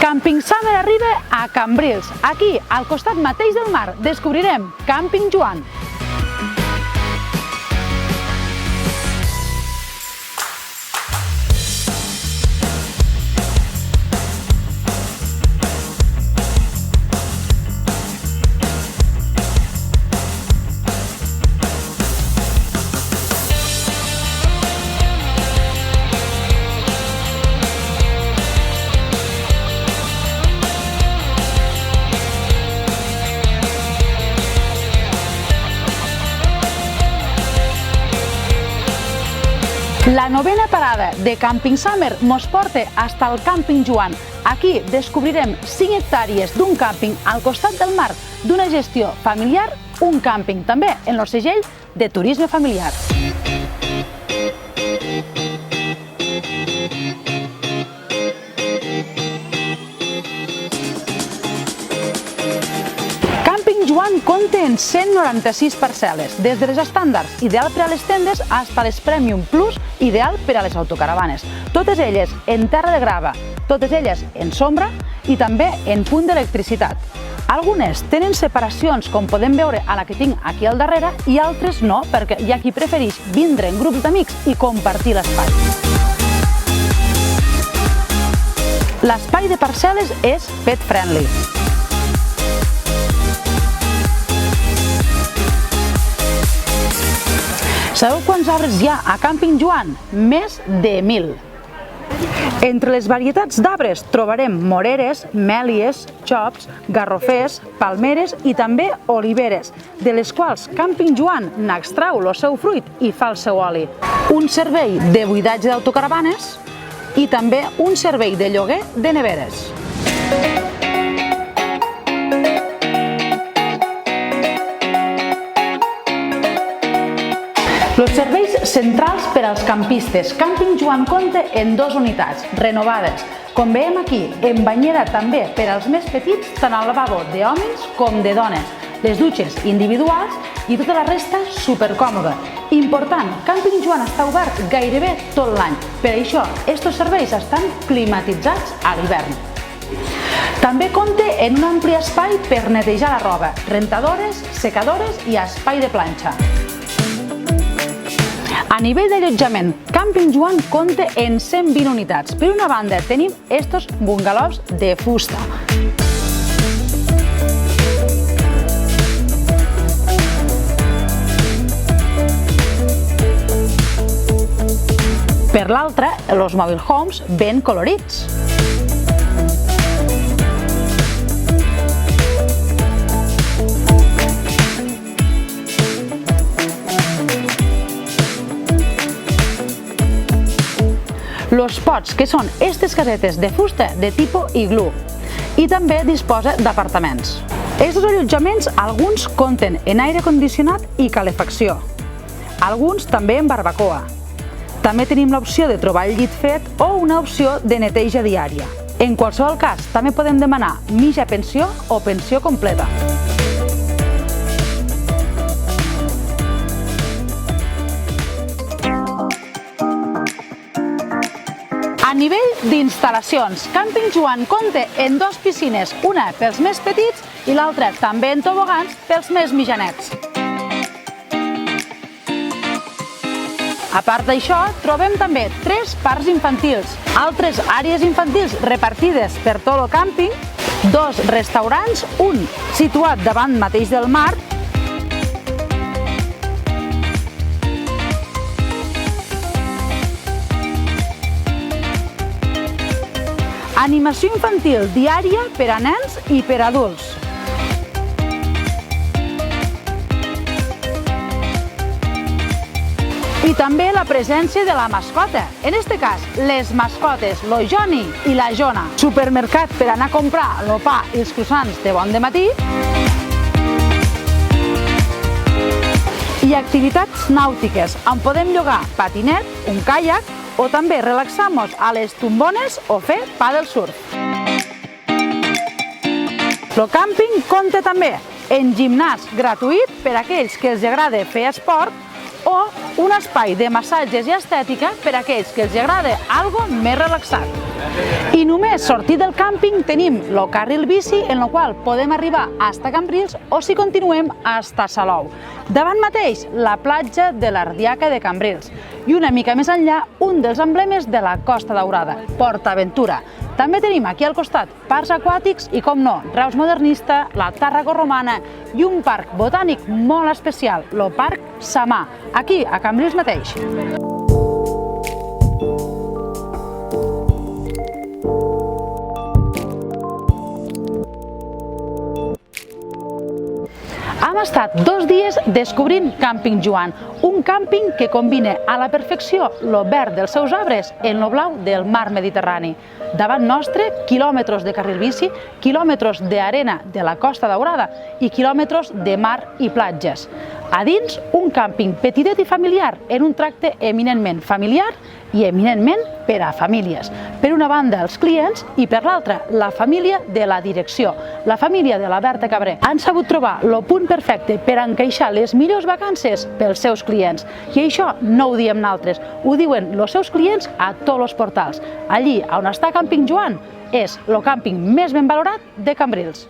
Camping Summer arriba a Cambrils. Aquí, al costat mateix del mar, descobrirem Càmping Joan. La novena parada de Camping Summer mos porta fins al Càmping Joan. Aquí descobrirem 5 hectàrees d'un càmping al costat del mar, d'una gestió familiar, un càmping també en el segell de turisme familiar. Joan compta en 196 parcel·les, des de les estàndards, ideal per a les tendes, fins a les Premium Plus, ideal per a les autocaravanes. Totes elles en terra de grava, totes elles en sombra i també en punt d'electricitat. Algunes tenen separacions, com podem veure a la que tinc aquí al darrere, i altres no, perquè hi ha qui prefereix vindre en grups d'amics i compartir l'espai. L'espai de parcel·les és pet friendly. Sabeu quants arbres hi ha a Càmping Joan? Més de 1.000. Entre les varietats d'arbres trobarem moreres, mèlies, xops, garrofers, palmeres i també oliveres, de les quals Càmping Joan n'extrau el seu fruit i fa el seu oli. Un servei de buidatge d'autocaravanes i també un servei de lloguer de neveres. Els serveis centrals per als campistes. Càmping Joan compta en 2 unitats renovades. Com veiem aquí, en banyera també per als més petits, tant al lavabo d'homes com de dones. Les dutxes individuals i tota la resta supercòmoda. Important, Càmping Joan està obert gairebé tot l'any. Per això, aquests serveis estan climatitzats a l'hivern. També compta en un ampli espai per netejar la roba, rentadores, secadores i espai de planxa. A nivell d'allotjament, Càmping Joan compta en 120 unitats. Per una banda tenim estos bungalows de fusta. Per l'altra, els mobile homes ben colorits. Els pots, que són aquestes casetes de fusta de tipus iglú, i també disposa d'apartaments. Aquests allotjaments, alguns compten en aire condicionat i calefacció, alguns també en barbacoa. També tenim l'opció de trobar el llit fet o una opció de neteja diària. En qualsevol cas, també podem demanar mitja pensió o pensió completa. A nivell d'instal·lacions, Càmping Joan compta en 2 piscines, una pels més petits i l'altra també en tobogans pels més mitjanets. A part d'això, trobem també 3 parcs infantils, altres àrees infantils repartides per tot el càmping, 2 restaurants, un situat davant mateix del mar, animació infantil diària per a nens i per a adults. I també la presència de la mascota. En aquest cas, les mascotes, el Johnny i la Jona. Supermercat per anar a comprar el pa i els croissants de bon dematí. I activitats nàutiques, on podem llogar patinet, un caiac, o també relaxar-nos a les tombones o fer paddle surf. El càmping compta també en gimnàs gratuït per a aquells que els agrada fer esport o un espai de massatges i estètica per a aquells que els agrada algo més relaxat. I només sortir del càmping tenim el carril bici en el qual podem arribar fins a Cambrils o si continuem fins a Salou. Davant mateix la platja de l'Ardiaca de Cambrils i una mica més enllà un dels emblemes de la Costa Daurada, Port Aventura. També tenim aquí al costat parcs aquàtics i, com no, Reus Modernista, la Tàrraco Romana i un parc botànic molt especial, el Parc Samà, aquí a Cambrils mateix. Hem estat 2 dies descobrint Càmping Joan, un càmping que combina a la perfecció el verd dels seus arbres en el blau del mar Mediterrani. Davant nostre, quilòmetres de carril bici, quilòmetres d'arena de la Costa Daurada i quilòmetres de mar i platges. A dins, un càmping petitet i familiar en un tracte eminentment familiar i eminentment per a famílies. Per una banda, els clients i per l'altra, la família de la direcció, la família de la Berta Cabré. Han sabut trobar el punt perfecte per encaixar les millors vacances pels seus clients. I això no ho diem nosaltres, ho diuen els seus clients a tots els portals. Allí on està Càmping Joan és el càmping més ben valorat de Cambrils.